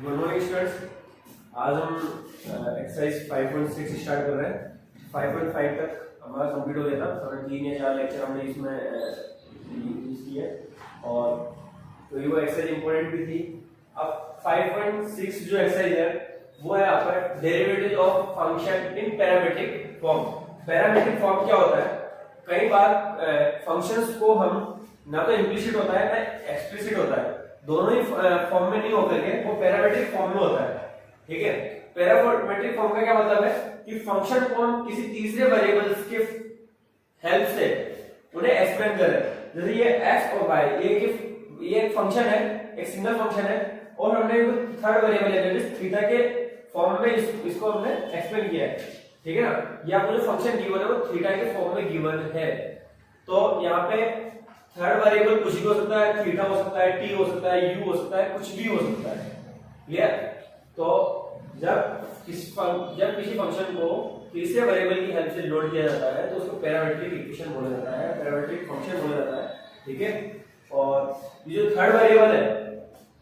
Good morning students. आज हम exercise 5.6 start कर रहे हैं। 5.5 तक हमारा कंप्लीट हो गया था। हमने 3 या 4 लेक्चर हमने इसमें यूज किए और तो ये वो एक्सरसाइज इंपॉर्टेंट भी थी। अब 5.6 जो एक्सरसाइज है वो है आपका derivative of function in parametric form. Parametric form क्या होता है? कई बार फंक्शंस को हम ना तो इम्प्लिसिट होता है ना एक्सप्लिसिट होता है, दोनों ही फॉर्म में नहीं होकर के वो पैरामीट्रिक फॉर्म में होता है। ठीक है, पैरामीट्रिक फॉर्म का क्या मतलब है कि फंक्शन को हम किसी तीसरे वेरिएबल्स के हेल्प से उन्हें एक्सप्लेन करें। जैसे ये x और y, ये एक फंक्शन है, एक सिंगल फंक्शन है और हमने थर्ड वेरिएबल है थीटा के फॉर्म में इसको हमने एक्सप्लेन किया है। ठीक है ना, ये आपको जो फंक्शन गिवन है वो थीटा के फॉर्म में गिवन है। तो यहाँ पे थर्ड वेरिएबल कुछ भी हो सकता है, थीटा हो सकता है, टी हो सकता है, यू हो सकता है, कुछ भी हो सकता है। क्लियर? तो जब किसी फंक्शन को तीसरे वेरिएबल की हेल्प से लोड किया जाता है तो उसको पैरामीट्रिक इक्वेशन बोला जाता है, पैरामीट्रिक फंक्शन बोला जाता है। ठीक है, और ये जो थर्ड वेरिएबल है,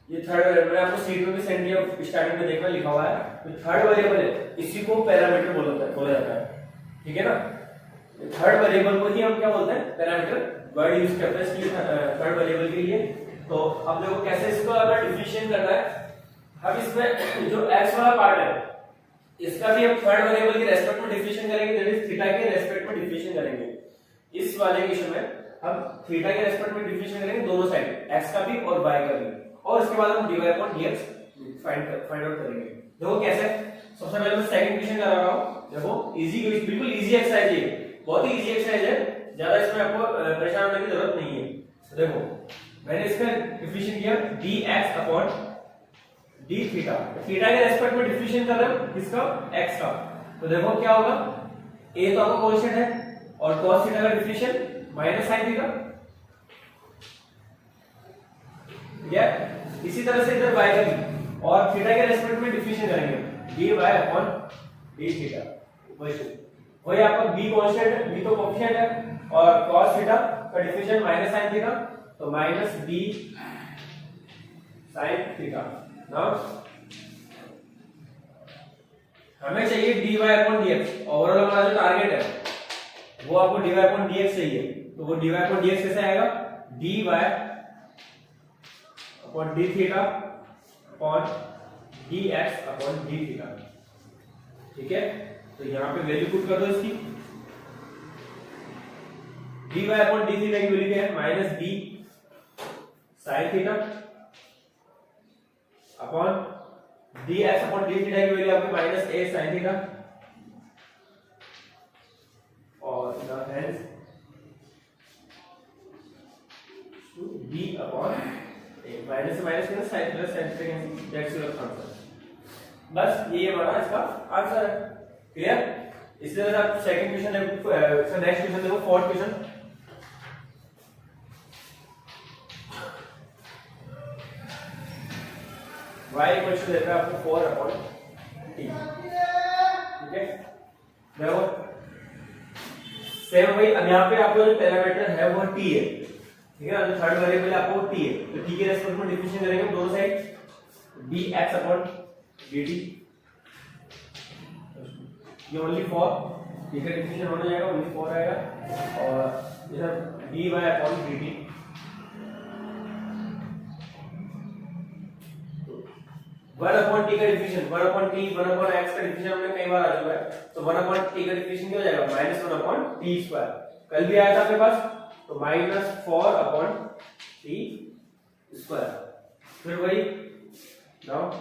ये थर्ड वेरिएबल है, आपको सीट में भी सेंड किया, स्टार्टिंग में देखना लिखा हुआ है। तो थर्ड वेरिएबल है, इसी को पैरामीटर बोला जाता है। ठीक है ना, थर्ड वेरिएबल को ही हम क्या बोलते हैं? पैरामीटर वर्ड यूज करते हैं इसलिए थर्ड वेरिएबल के लिए। तो अब देखो कैसे इसको अगर डिफरेंशिएट करना है। हम इसमें जो x वाला पार्ट है इसका भी हम थर्ड वेरिएबल के रेस्पेक्ट में डिफरेंशिएट करेंगे, दैट इज थीटा के रेस्पेक्ट में डिफरेंशिएट करेंगे। इस वाले क्वेश्चन में हम थीटा के रेस्पेक्ट में डिफरेंशिएट करेंगे दोनों साइड, x का भी और y का भी, और उसके बाद हम dy/dx फाइंड आउट करेंगे। देखो कैसे। सबसे पहले मैं सेकंड क्वेश्चन कर रहा हूं। देखो इजी, बिल्कुल इजी एक्सरसाइज है, बहुत ही इजी एक्सरसाइज है, ज्यादा इसमें आपको परेशान होने की जरूरत नहीं है। तो देखो मैंने इसका डिफरेंशिएट किया dx/d थीटा, थीटा के रेस्पेक्ट में डिफरेंशिएट कर रहा हूं किसका? x का। तो देखो क्या होगा, a तो आपका कांस्टेंट है और cos थीटा का डिफरेंशिएट माइनस sin थीटा। ठीक है, इसी तरह से इधर y का भी, और थीटा के रेस्पेक्ट में डिफरेंशिएट करेंगे dy/d थीटा। वही आपका b कांस्टेंट है, b तो कोएफिशिएंट है, और cos थीटा का डिफरेंशिएट माइनस sin थीटा, तो minus b sin theta. Now हमें चाहिए dy/dx। ओवरऑल हमारा जो टारगेट है वो आपको dy/dx चाहिए। तो वो dy/dx कैसे आएगा? dy/d theta upon dx/d theta. ठीक है, तो यहां पे वैल्यू पुट कर दो इसकी। dy/d थीटा की वैल्यू क्या है? Minus b sin theta upon dx/d theta की वैल्यू आपकी माइनस a sin थीटा, और hence b upon a। Minus से माइनस करना, sin plus sin theta, that's your answer. बस ये हमारा इसका आंसर है। क्लियर? इसी तरह से आप सेकंड क्वेश्चन देखो, नेक्स्ट क्वेश्चन देखो, fourth question. y equal to देता है आपको 4/t। ठीक है, देखो सेम वही। अब यहाँ पे आपको जो पैरामीटर है वो t है। ठीक है ना, जो थर्ड वेरिएबल है आपको t है, तो t के रेस्पेक्ट में डिफरेंशिएट करेंगे दोनों साइड, dx/dt। ये ओनली 4, ठीक है, डिफरेंशिएट होने जाएगा, ओनली 4 आएगा, और इधर dy/dt। 1/t का डिफरेंशिएट, 1/t 1/x का डिफरेंशिएट हमने कई बार आ चुका है, तो 1/t का डिफरेंशिएट क्या हो जाएगा? -1/t²। कल भी आया था आपके पास, तो -4/t²। फिर वही now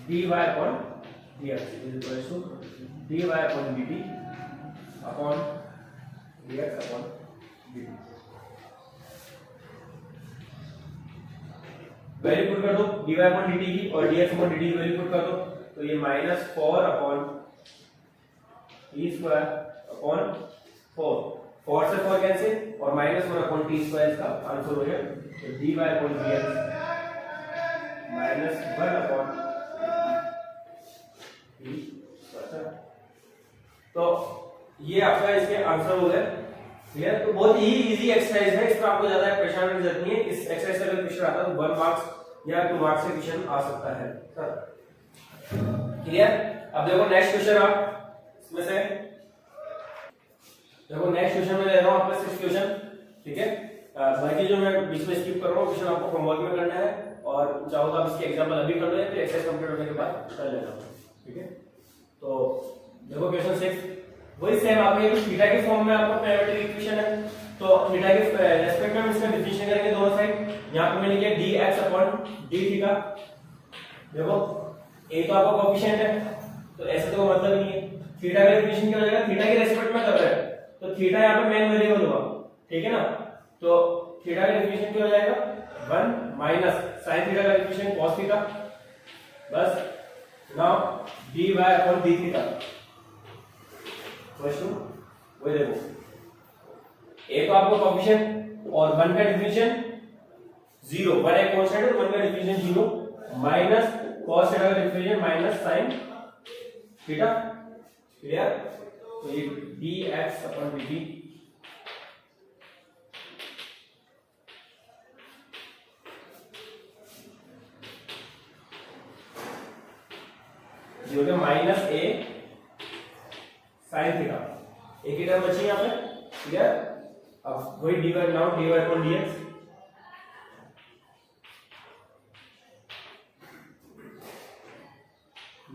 dy/dx is equal to dy/dt upon dx/dt। Value put कर दो dy/dt की और dx/dt की वैल्यू पुट कर दो, तो ये -4/t²/4, 4 से 4 कैंसिल, और -1/t² इसका आंसर हो गया। तो dy/dx -1/t²। तो ये आपका इसके आंसर हो गए। क्लियर? तो बहुत ही इजी एक्सरसाइज है, इसमें आपको ज्यादा परेशान करने की जरूरत नहीं है। इस एक्सरसाइज का अगर क्वेश्चन आता है तो 1 मार्क्स या 2 मार्क्स से क्वेश्चन आ सकता है सर। क्लियर? अब देखो नेक्स्ट क्वेश्चन आप इसमें से देखो नेक्स्ट क्वेश्चन में ले रहा हूं आपका 6 क्वेश्चन, ठीक है। बाकी जो मैं बीच में स्किप कर रहा हूं क्वेश्चन आपको होमवर्क में करना है, और चाहो तो आप इसके एग्जांपल अभी कर लो या फिर एक्सरसाइज कंप्लीट होने के बाद कर लेना, ठीक है। तो देखो क्वेश्चन 6 वही सेम आपके थीटा के फॉर्म में आपका पैरामीट्रिक इक्वेशन है, तो थीटा के रेस्पेक्ट में इसका डिफरेंशिएट करेंगे दोनों साइड। यहां पे मैंने किया dx/d थीटा। देखो a तो आपका कोएफिशिएंट है, तो ऐसे तो मतलब नहीं है। थीटा का डिफरेंशिएशन क्या हो जाएगा, थीटा के रेस्पेक्ट में कर रहे हैं तो थीटा यहां पे मेन वेरिएबल होगा, ठीक है ना। तो थीटा का डिफरेंशिएशन क्या हो जाएगा 1 माइनस sin थीटा का डिफरेंशिएशन cos थीटा, बस नाउ dy/d थीटा। क्वेश्चन वही देखो, a तो आपको कोएफिशिएंट और 1 का डिफरेंशिएशन 0, 1 एक कांस्टेंट है तो 1 का डिफरेंशिएशन 0 माइनस cos थीटा का differentiation minus sin theta. Clear? तो ये dx/dt जो है माइनस a sin थीटा, एक ही टर्म बची यहां पे, ठीक है। अब वही dy now dy/dx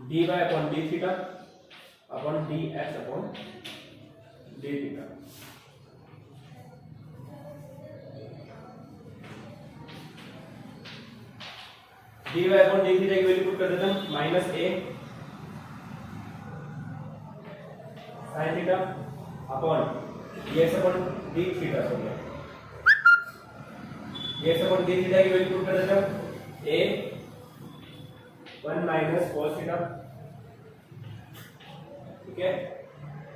dy/d theta upon dx/d theta. dy/d theta की वैल्यू पुट कर देते हैं minus a sin theta upon dx/d theta हो गया। dx/d थीटा की वैल्यू पुट कर देते हैं a 1 माइनस cos थीटा, ठीक है।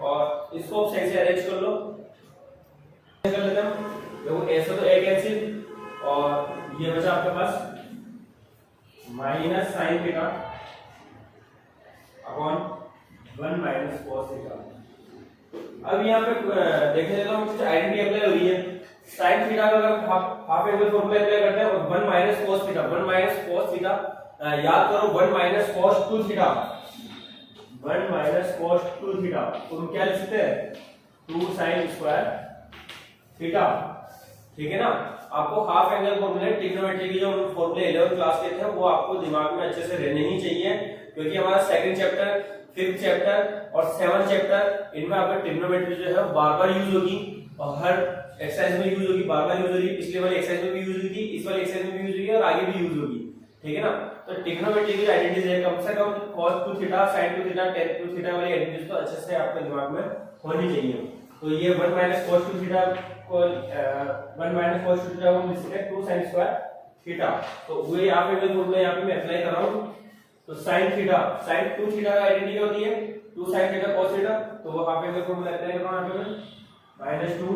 और इसको सही से अरेंज कर लो, कर लेते हैं। देखो ऐसे तो a कैंसिल और ये बचा आपके पास minus sin theta upon 1 minus cos theta. अब यहाँ पे देखने देता हूँ कुछ आइडेंटिटी अप्लाई हो रही है। sin थीटा का अगर हाफ एंगल फॉर्मूला अप्लाई करते हैं और 1 minus cos theta, 1 minus cos theta याद करो 1 minus cos 2 theta, 1 minus cos 2 theta तो हम क्या लिख सकते हैं 2 sin स्क्वायर थीटा, ठीक है ना। आपको हाफ एंगल फॉर्मूले ट्रिग्नोमेट्री की जो फॉर्मूले 11th क्लास के थे वो आपको दिमाग में अच्छे से रहने ही चाहिए, क्योंकि हमारा सेकंड चैप्टर, फिफ्थ चैप्टर और 7th चैप्टर इनमें आपको ट्रिग्नोमेट्री जो है बार-बार यूज होगी और हर एक्सरसाइज में यूज होगी, बार-बार यूज हो रही है। पिछले वाली एक्सरसाइज में भी यूज हुई थी, इस वाली एक्सरसाइज में भी यूज हुई है और आगे भी यूज होगी, ठीक है ना। तो ट्रिग्नोमेट्री की आइडेंटिटीज है कम से कम cos 2 theta, sin 2 theta, tan 2 theta वाली आइडेंटिटीज तो अच्छे से आपके दिमाग में होनी चाहिए। तो ये 1 माइनस cos 2 थीटा को 1 माइनस cos 2 थीटा को हम लिख सकते हैं 2 sin स्क्वायर थीटा। तो वो यहां पे मैं फॉर्मूला यहां पे मैं अप्लाई कर रहा हूं। तो sin थीटा, sin 2 थीटा का आइडेंटिटी होती है 2 sin थीटा cos थीटा, तो वो हाफ एंगल फॉर्मूला अप्लाई कर रहा हूं यहां पे -2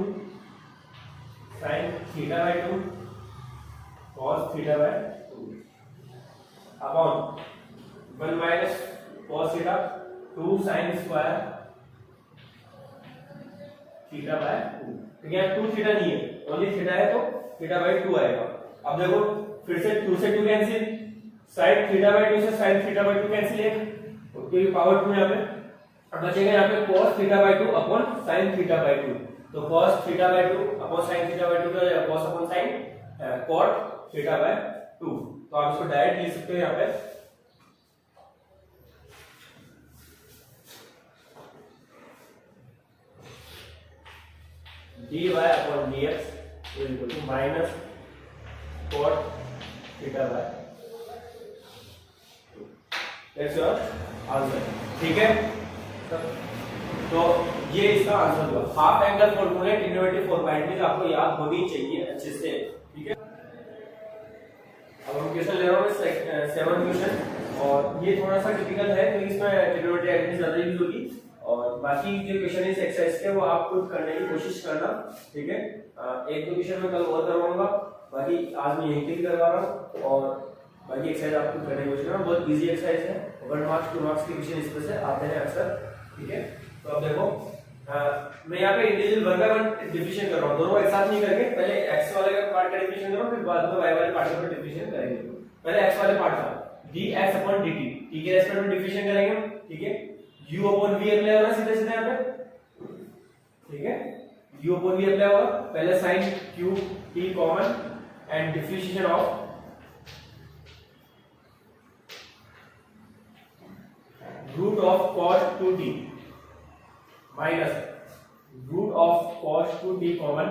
sin theta cos theta upon 1 minus cos theta 2 sin square theta. तो यहाँ 2 थीटा नहीं है, ओनली थीटा है तो थीटा/2 आएगा। अब देखो फिर से 2 से 2 कैंसिल, sin थीटा/2 से sin थीटा/2 कैंसिल है, क्योंकि पावर 2 यहाँ पे। अब बचेगा यहाँ पे cos थीटा/2 अपॉन sin थीटा/2। तो cos थीटा/2 अपॉन sin थीटा/2 का cos अपॉन sin cot थीटा/2। तो आप इसको डायरेक्ट लिख सकते हो यहाँ पे dy/dx equal to minus cot थीटा/2। दैट्स योर आंसर, ठीक है। तो ये इसका आंसर हुआ। हाफ एंगल फॉर्मूले ट्रिग्नोमेट्री फॉर्मेलिटीज आपको याद होनी चाहिए अच्छे से, ठीक है। अब हम क्वेश्चन ले रहा हूं 7th क्वेश्चन, और ये थोड़ा सा टिपिकल है क्योंकि इसमें ट्रिग्नोमेट्री आइडेंटिटी ज्यादा यूज होगी, और बाकी जो क्वेश्चन इस एक्सरसाइज के वो आप खुद करने की कोशिश करना, ठीक है। एक दो क्वेश्चन मैं कल और करवाऊंगा, बाकी आज मैं यहीं पे करवा रहा हूँ, और बाकी एक्सरसाइज आप खुद करने की कोशिश करना। बहुत इजी एक्सरसाइज है, 1 मार्क्स 2 मार्क्स के क्वेश्चन इसमें से आते हैं अक्सर, ठीक है। तो अब देखो मैं यहाँ पे individual one by one definition कर रहा हूँ, दोनों एक साथ नहीं करके पहले एक्स वाले का पार्ट का डिफिनेशन करो, फिर बाद में वाई वाले पार्ट का डिफिनेशन करेंगे। पहले एक्स वाले पार्ट का dx अपॉन dt, t के रेस्पेक्ट में डिफिनेशन करेंगे हम, ठीक है। u अपॉन v अप्लाई हो रहा है सीधे सीधे यहाँ पे, ठीक है। u अपॉन v अप्लाई होगा, पहले sin q t common and differentiation of root of cos 2t minus root of cos 2t common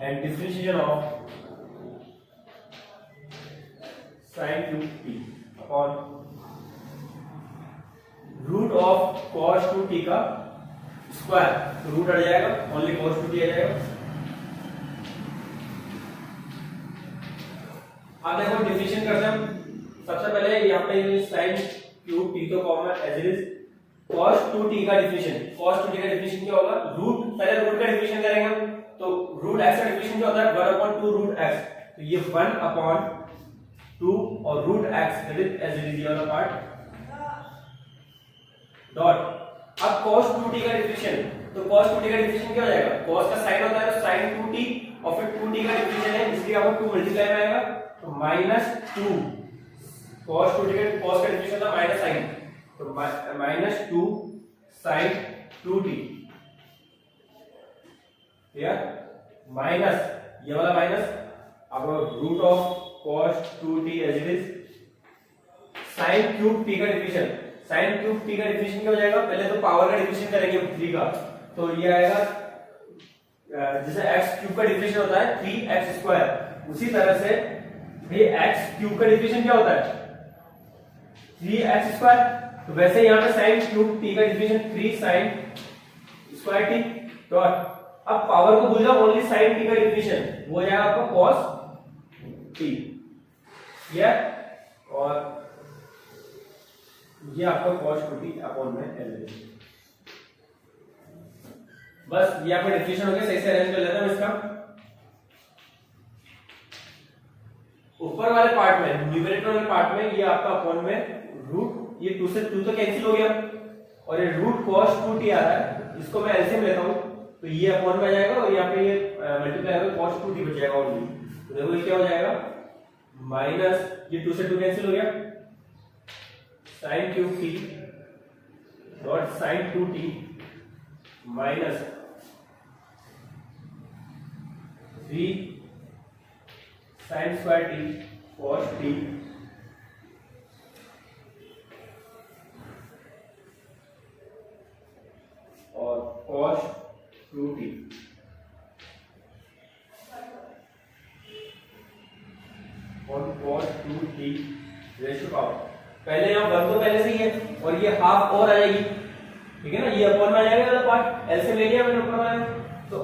and differentiation of sin cube t upon root of cos 2t का square, तो root हट जाएगा, only cos 2t आ जाएगा। अब देखो definition करते हैं हम। सबसे पहले यहाँ पे sin cube t तो common as it is, cos 2t का डिफिनेशन, cos 2t का डिफिनेशन क्या होगा, रूट, पहले रूट का डिफिनेशन करेंगे हम, तो रूट x का डिफिनेशन क्या होता है 1/2 रूट x, तो ये 1/2 और root x that is as it is ये वाला पार्ट डॉट। अब cos 2t का डिफिनेशन, तो cos 2t का डिफिनेशन क्या हो जाएगा, cos का साइन होता है तो sin 2t और फिर 2t का डिफिनेशन है इसलिए आपको 2 मल्टीप्लाई में आएगा, तो -2 cos 2t का cos का डिफिनेशन था माइनस sin, तो -2 sin 2t, क्लियर, माइनस ये वाला माइनस, अब root of cos 2t as it is sin cube t का डिफिनेशन, sin क्यूब t का डिफिनेशन क्या हो जाएगा, पहले तो पावर का डिफिनेशन करेंगे 3 का, तो ये आएगा जैसे x क्यूब का डिफिनेशन होता है 3x स्क्वायर, उसी तरह से ये x क्यूब का डिफिनेशन क्या होता है 3x स्क्वायर, तो वैसे यहाँ पे sin क्यूब t का definition 3 sin square t dot. अब पावर को भूल जाओ, ओनली sin t का डिफिनेशन वो हो जाएगा आपका cos t, ये और ये आपका cos 2t अपॉन में l, बस ये आपका डिफिनेशन हो गया। सही से अरेंज कर लेते हैं इसका। ऊपर वाले पार्ट में, न्यूमरेटर वाले पार्ट में ये आपका अपॉन में रूट, ये 2 से 2 तो कैंसिल हो गया और ये रूट cos 2t आ रहा है, इसको मैं एलसीएम लेता हूं, तो ये अपॉन में आ जाएगा और यहाँ पे ये मल्टीप्लाई होकर cos 2t बच जाएगा ओनली, तो देखो ये क्या हो जाएगा, माइनस ये 2 से 2 कैंसिल हो गया, sin cube t dot sin 2t minus 3 sin square t cos t और cos 2t और cos 2t रेशियो पावर, पहले यहाँ 1 तो पहले से ही है और ये हाफ और आ जाएगी, ठीक है ना, ये अपॉन में आ जाएगा वाला पार्ट, एल से ले लिया मैंने ऊपर वाला, तो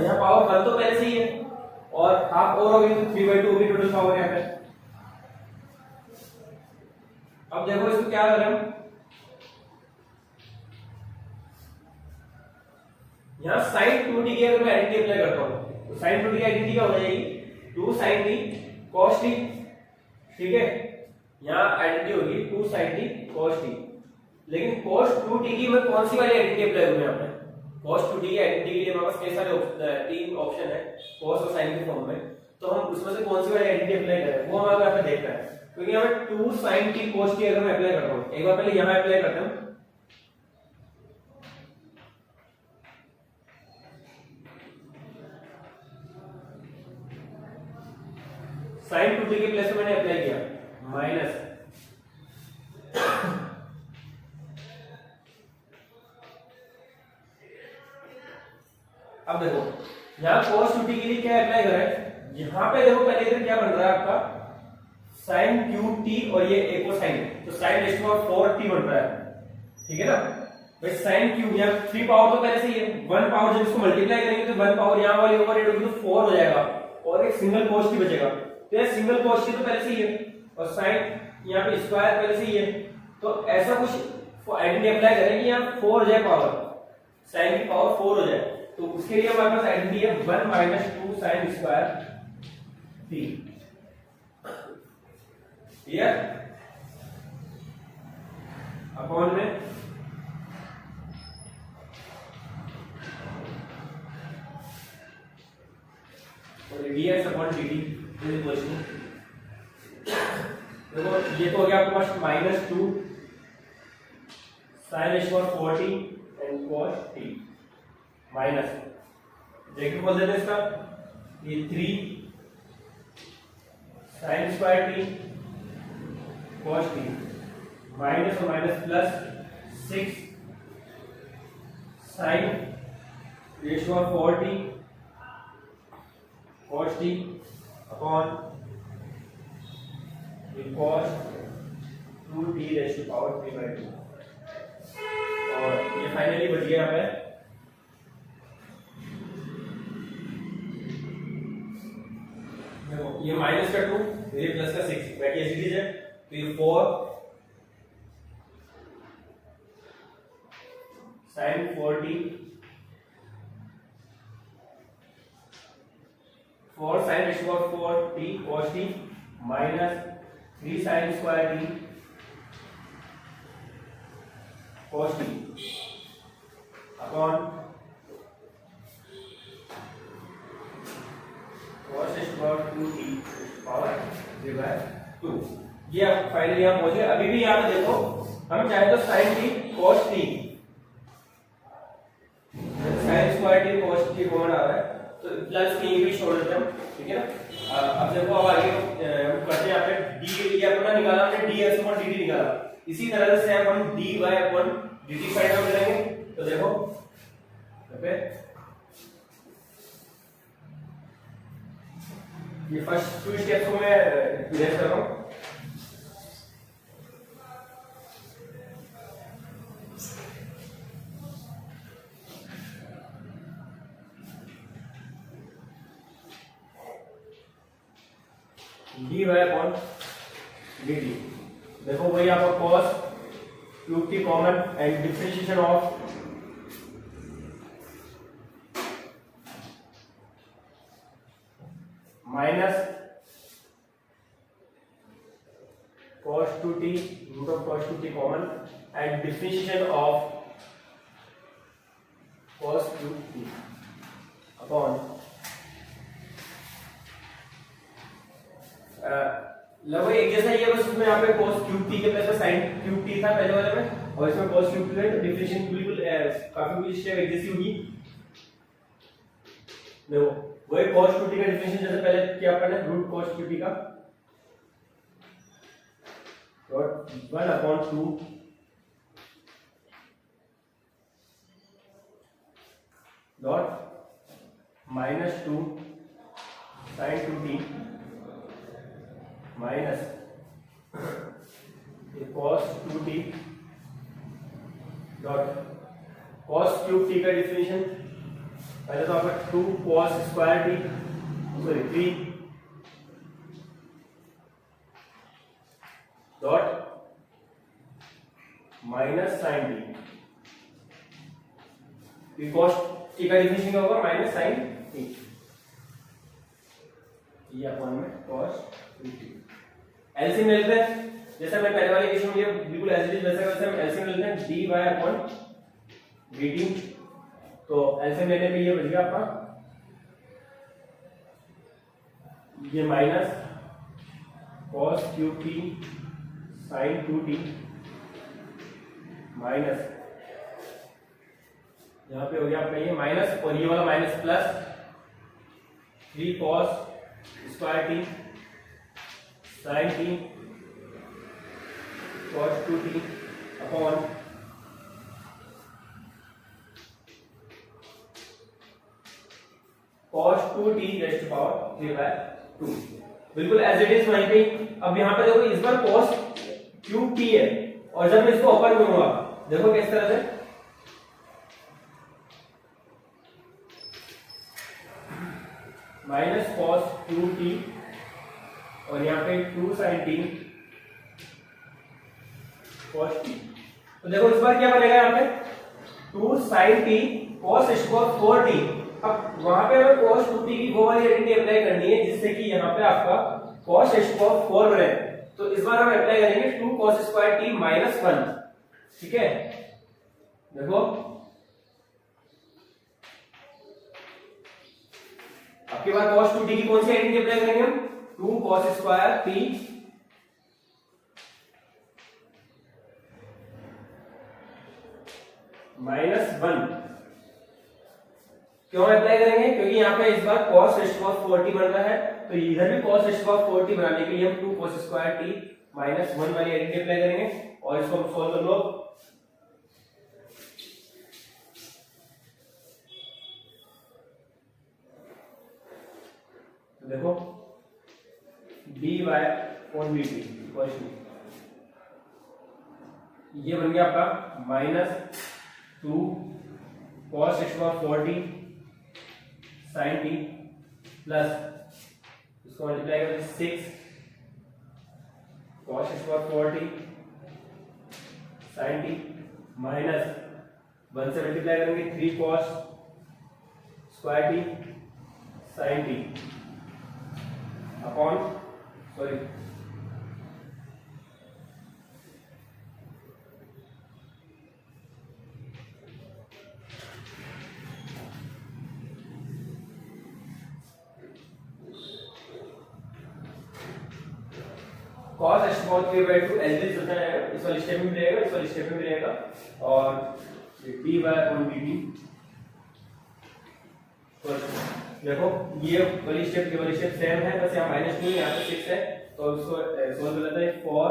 यहाँ पावर 1 तो पहले से ही है और हाफ और होगी तो 3/2 होगी टोटल पावर यहाँ पे। अब देखो इसको क्या करें हम, यहाँ sin 2t की अगर मैं आइडेंटिटी अप्लाई करता हूँ तो sin 2t की आइडेंटिटी क्या हो जाएगी 2 sin t cos t, ठीक है, यहाँ आइडेंटिटी होगी 2 sin t cos t, लेकिन cos 2t की मैं कौन सी वाली आइडेंटिटी अप्लाई करूँ यहाँ पे, cos 2t की आइडेंटिटी के लिए मेरे पास कई सारे 3 ऑप्शन है cos और sin के फॉर्म में, तो हम उसमें से कौन सी वाली आइडेंटिटी अप्लाई करें वो हमें यहाँ पे देखना है, क्योंकि यहाँ पे 2 sin t cos t अगर मैं अप्लाई करता हूँ, एक बार पहले यहाँ अप्लाई करता हूँ, sin 2t के प्लेस में मैंने अप्लाई किया माइनस अब देखो यहाँ cos 2t के लिए क्या अप्लाई करें, यहाँ पे देखो पहले इधर क्या बन रहा है आपका sin क्यूब t और ये एक और sin, तो sin raise to power 4t बन रहा है, ठीक है ना भाई, sin क्यूब यहाँ 3 पावर तो पहले से ही है, 1 पावर जब इसको मल्टीप्लाई करेंगे तो 1 पावर यहाँ वाली ओवर होगी तो 4 हो जाएगा और एक सिंगल cos t बचेगा, तो ये सिंगल cos t तो पहले से ही है और sin यहाँ पे स्क्वायर पहले से ही है, तो ऐसा कुछ आइडेंटिटी अप्लाई करें कि यहाँ 4 हो जाए पावर, sin की पावर 4 हो जाए, तो उसके लिए हमारे पास आइडेंटिटी है 1 - 2 sin square t, clear, upon में देखो ये तो हो गया आपके पास -2 sin square 40 and cos t minus bracket खोल देते हैं इसका, ये 3 sin square t cos t minus और minus plus 6 sin ratio 40 cos t upon cos 2t raise to power 3/2 और ये फाइनली बच गया हमें देखो ये माइनस का 2 ये प्लस का 6 बाकी ऐसी चीज है तो ये 4 sin 40 4 sin raise to power 4t cos t minus 3 sin square t cos t upon cos square 2t power 3/2 ये अब फाइनली यहां पहुंचे। अभी भी यहां पे देखो हम चाहे तो sin t cos t sin square t cos t common आ रहा है तो प्लस की भी छोड़ देते हम, ठीक है ना। अब देखो अब आगे हम करते हैं यहाँ पे d के लिए अपना निकाला हमने ds अपॉन dt निकाला, इसी तरह से हम dy upon dt find out करेंगे। तो देखो यहाँ पे ये फर्स्ट 2 स्टेप्स को मैं इरेज कर रहा हूँ। dy अपॉन dt देखो वही आपका cos cube t common and differentiation of minus cos 2t root of cos 2t common and differentiation of cos cube t upon लगभग एक जैसा ही है, बस उसमें यहाँ पे cos क्यूब t के प्लस में sin क्यूब t था पहले वाले में और इसमें cos क्यूब t है तो डिफरेंशिएशन बिल्कुल काफी कुछ स्टेप एक जैसी होगी। देखो वही cos 2t का डिफरेंशिएशन जैसे पहले किया अपन ने रूट cos 2t का dot 1/2 dot -2 sin 2t minus cos 2t dot cos cube t का डिफरेंशिएशन पहले तो आपका 2 cos square t sorry 3 dot minus sin t cos t का डिफरेंशिएशन क्या होगा माइनस sin t ये अपॉन में cos 2t एलसीएम लेते हैं जैसा मैं पहले वाले केस में लिया बिल्कुल एज इट इज वैसा वैसे हम एलसीएम लेते हैं dy अपॉन dt तो एलसीएम लेने पे ये बच गया आपका ये minus cos cube t sin 2t minus यहाँ पे हो गया आपका ये माइनस और ये वाला minus plus 3 cos square t sin t cos 2t upon cos 2t raise to power 3/2 बिल्कुल एज इट इज वहीं पे। अब यहाँ पे देखो इस बार cos क्यूब t है और जब मैं इसको ओपन करूंगा देखो किस तरह से माइनस cos क्यूब t और यहाँ पे 2 sin t cos t तो देखो इस बार क्या बनेगा यहाँ पे 2 sin t cos square 4t। अब वहां पे हमें cos 2t की वो वाली आइडेंटिटी अप्लाई करनी है जिससे कि यहाँ पे आपका cos स्क्वायर 4 बने। तो इस बार हम अप्लाई करेंगे 2 cos स्क्वायर t माइनस 1, ठीक है। देखो आपके पास cos 2t की कौन सी आइडेंटिटी अप्लाई करेंगे हम 2 cos स्क्वायर टी -1 क्यों अप्लाई करेंगे? क्योंकि यहाँ पे इस बार cos रेस्ट पावर 40 बन रहा है, तो इधर भी cos रेस्ट पावर 40 बनाने के लिए हम 2 cos स्क्वायर टी -1 वाली आइडेंटिटी अप्लाई करेंगे और इसको हम सॉल्व कर लो। देखो dy अपॉन dt ये बन गया आपका -2 cos x power 40 sin t plus इसको मल्टीप्लाई करें 6 cos x power 40 sin t minus 1 से मल्टीप्लाई करेंगे 3 cos square t sin t upon sorry cos h power 3/2 as it होता है, इस वाले स्टेप में मिलेगा, इस वाले स्टेप में मिलेगा और dy अपॉन dt। देखो ये वाली स्टेप सेम है, बस यहाँ -2 यहाँ पे 6 है, तो इसको सॉल्व कर लेते हैं। 4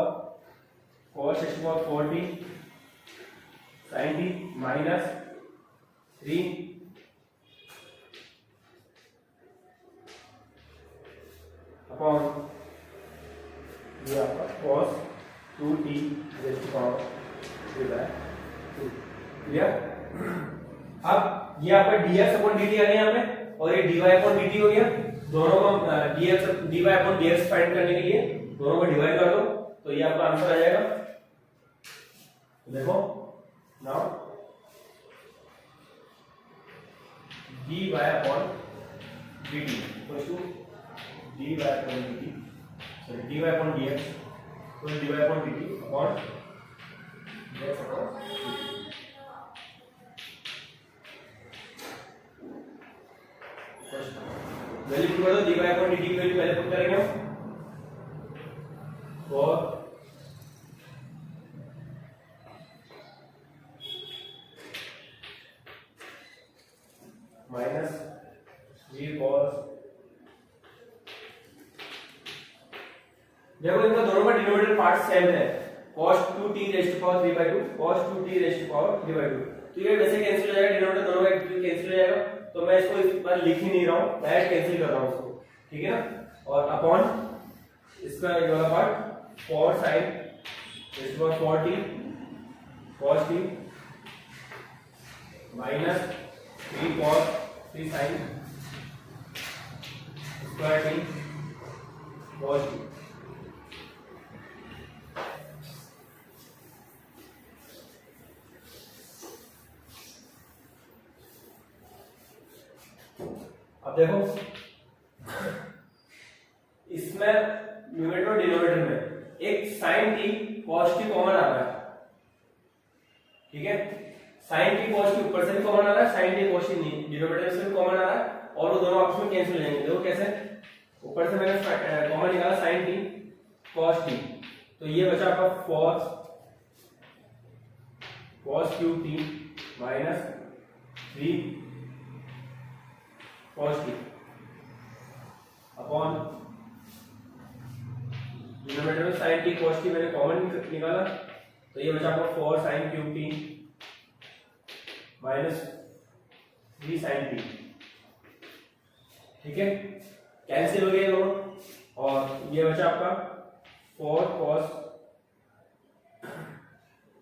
cos x power 40 sin t minus 3 upon ये आपका cos 2t raise to power 3/2। Clear? अब ये आपका dx अपॉन dt आ गया यहाँ पे और ये dy अपॉन dt हो गया। दोनों को dy अपॉन dx फाइंड करने के लिए दोनों को डिवाइड कर दो, तो ये आपका आंसर आ जाएगा। तो देखो now dy upon dt equal to dy upon dt sorry dy upon dx तो dy upon dt upon dx upon dt। Value put कर दो, dy अपॉन dt की वैल्यू पहले पुट करेंगे हम और माइनस 3 cos। देखो इनका दोनों का डिनोमिनेटर पार्ट सेम है, cos 2t raise to power 3/2 cos 2t raise to power 3/2, तो ये वैसे कैंसिल हो जाएगा, डिनोमिनेटर दोनों का कैंसिल हो जाएगा, तो मैं इसको इस बार लिख ही नहीं रहा हूं, डायरेक्ट कैंसिल कर रहा हूं इसको, ठीक है ना। और अपॉन इसका ये वाला part 4 sin raise to power 40 cos t minus 3 cos 3 sin square t cos t। अब देखो इसमें न्यूमरेटर और डिनोमिनेटर में एक sin t cos t common आ रहा है, ठीक है। sin t cos t ऊपर से भी कॉमन आ रहा है, sin t cos t नहीं डिनोमिनेटर से भी कॉमन आ रहा है और वो दोनों आपस में कैंसिल हो जाएंगे। देखो कैसे, ऊपर से मैंने कॉमन निकाला sin t cos t, तो ये बचा आपका cos qt minus 3 cos t upon denominator में sin t cos t मैंने कॉमन निकाला, तो ये बचा आपका 4 sin qt minus 3 sin t, ठीक है। कैंसिल हो गया दोनों और ये बचा आपका 4 cos।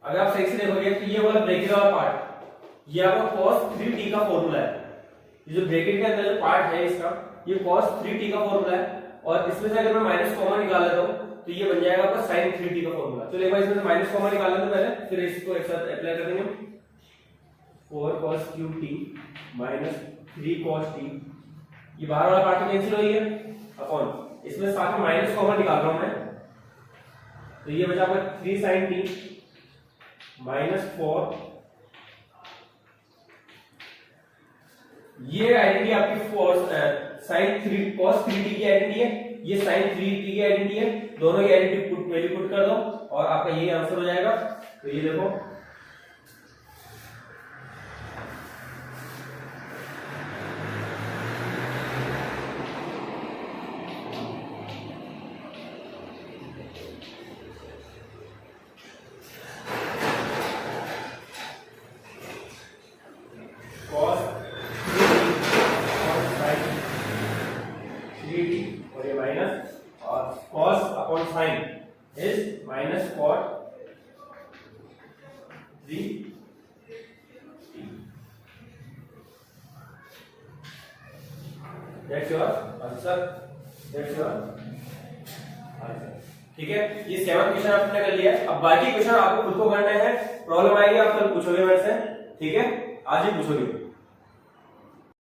अगर आप सही से देखोगे तो ये वाला ब्रैकेट वाला पार्ट ये आपका cos 3t का फॉर्मूला है, ये जो ब्रैकेट के अंदर जो पार्ट है इसका ये cos 3t का फॉर्मूला है, और इसमें से अगर मैं माइनस कॉमन निकाल लेता हूं तो ये बन जाएगा आपका sin 3t का फॉर्मूला। चलो एक बार इसमें से माइनस कॉमन निकाल लेते हैं पहले, फिर इसको एक साथ अप्लाई कर देंगे। 4 cos qt minus 3 cos t, ये बाहर वाला पार्ट तो कैंसिल हो गया अपॉन इसमें साथ में माइनस कॉमन निकाल रहा हूं मैं, तो ये बचा आपका 3 sin t माइनस 4। ये आइडेंटिटी आपकी sin 3 cos 3t की आइडेंटिटी है, ये sin 3t की आइडेंटिटी है, दोनों की आइडेंटिटी वैल्यू पुट कर दो और आपका ये आंसर हो जाएगा। तो ये देखो cos 3t और ये माइनस, और cos upon sin is minus cot 3t। That's your answer. That's your answer. ठीक है, ये 7 क्वेश्चन आपने कर लिया। अब बाकी क्वेश्चन आपको खुद को करने हैं, प्रॉब्लम आएगी आप कल पूछोगे मेरे से, ठीक है, आज ही पूछोगे।